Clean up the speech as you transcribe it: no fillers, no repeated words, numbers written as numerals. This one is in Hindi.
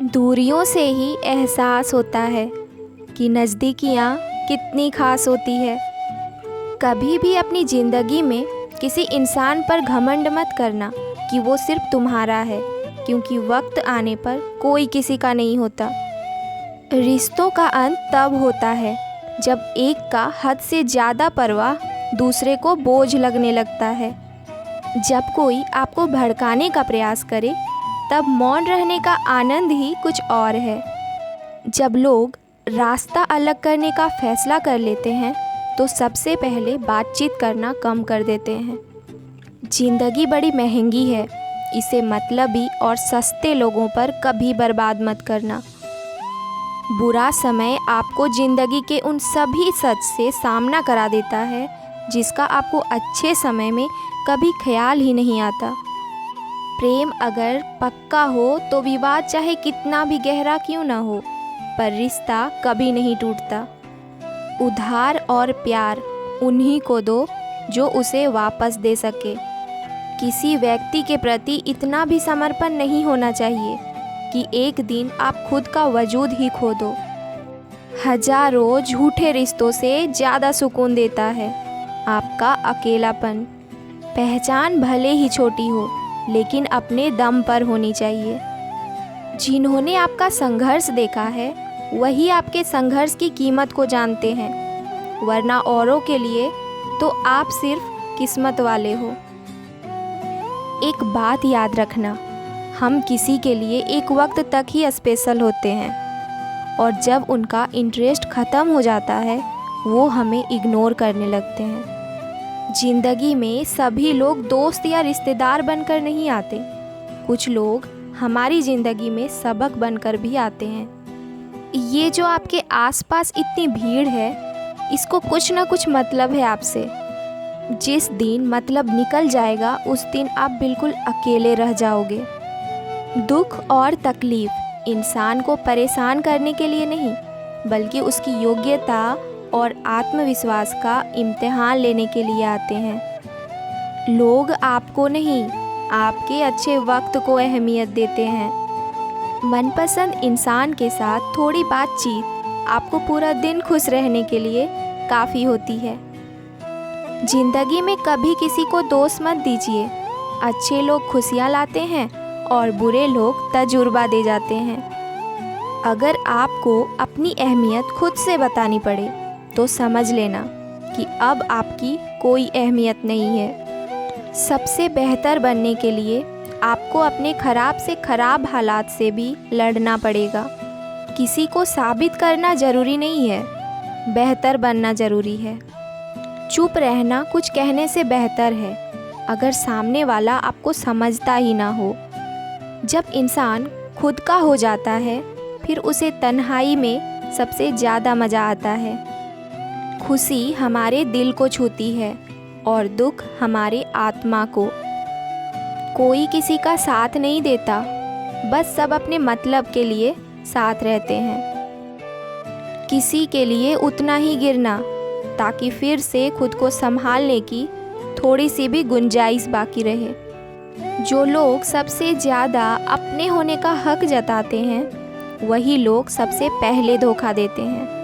दूरियों से ही एहसास होता है कि नज़दीकियाँ कितनी ख़ास होती है। कभी भी अपनी ज़िंदगी में किसी इंसान पर घमंड मत करना कि वो सिर्फ तुम्हारा है, क्योंकि वक्त आने पर कोई किसी का नहीं होता। रिश्तों का अंत तब होता है जब एक का हद से ज़्यादा परवाह दूसरे को बोझ लगने लगता है। जब कोई आपको भड़काने का प्रयास करे तब मौन रहने का आनंद ही कुछ और है। जब लोग रास्ता अलग करने का फैसला कर लेते हैं तो सबसे पहले बातचीत करना कम कर देते हैं। ज़िंदगी बड़ी महंगी है, इसे मतलबी और सस्ते लोगों पर कभी बर्बाद मत करना। बुरा समय आपको ज़िंदगी के उन सभी सच से सामना करा देता है जिसका आपको अच्छे समय में कभी ख्याल ही नहीं आता। प्रेम अगर पक्का हो तो विवाद चाहे कितना भी गहरा क्यों ना हो, पर रिश्ता कभी नहीं टूटता। उधार और प्यार उन्हीं को दो जो उसे वापस दे सके। किसी व्यक्ति के प्रति इतना भी समर्पण नहीं होना चाहिए कि एक दिन आप खुद का वजूद ही खो दो। हजारों झूठे रिश्तों से ज़्यादा सुकून देता है आपका अकेलापन। पहचान भले ही छोटी हो, लेकिन अपने दम पर होनी चाहिए। जिन्होंने आपका संघर्ष देखा है वही आपके संघर्ष की कीमत को जानते हैं, वरना औरों के लिए तो आप सिर्फ किस्मत वाले हो। एक बात याद रखना, हम किसी के लिए एक वक्त तक ही स्पेशल होते हैं और जब उनका इंटरेस्ट ख़त्म हो जाता है वो हमें इग्नोर करने लगते हैं। ज़िंदगी में सभी लोग दोस्त या रिश्तेदार बनकर नहीं आते, कुछ लोग हमारी ज़िंदगी में सबक बनकर भी आते हैं। ये जो आपके आसपास इतनी भीड़ है, इसको कुछ ना कुछ मतलब है आपसे। जिस दिन मतलब निकल जाएगा उस दिन आप बिल्कुल अकेले रह जाओगे। दुख और तकलीफ़ इंसान को परेशान करने के लिए नहीं, बल्कि उसकी योग्यता और आत्मविश्वास का इम्तिहान लेने के लिए आते हैं। लोग आपको नहीं, आपके अच्छे वक्त को अहमियत देते हैं। मनपसंद इंसान के साथ थोड़ी बातचीत आपको पूरा दिन खुश रहने के लिए काफ़ी होती है। ज़िंदगी में कभी किसी को दोष मत दीजिए। अच्छे लोग खुशियाँ लाते हैं और बुरे लोग तजुर्बा दे जाते हैं। अगर आपको अपनी अहमियत खुद से बतानी पड़े तो समझ लेना कि अब आपकी कोई अहमियत नहीं है। सबसे बेहतर बनने के लिए आपको अपने ख़राब से ख़राब हालात से भी लड़ना पड़ेगा। किसी को साबित करना ज़रूरी नहीं है, बेहतर बनना ज़रूरी है। चुप रहना कुछ कहने से बेहतर है अगर सामने वाला आपको समझता ही ना हो। जब इंसान खुद का हो जाता है फिर उसे तन्हाई में सबसे ज़्यादा मज़ा आता है। खुशी हमारे दिल को छूती है और दुख हमारे आत्मा को। कोई किसी का साथ नहीं देता, बस सब अपने मतलब के लिए साथ रहते हैं। किसी के लिए उतना ही गिरना ताकि फिर से खुद को संभालने की थोड़ी सी भी गुंजाइश बाकी रहे। जो लोग सबसे ज़्यादा अपने होने का हक जताते हैं वही लोग सबसे पहले धोखा देते हैं।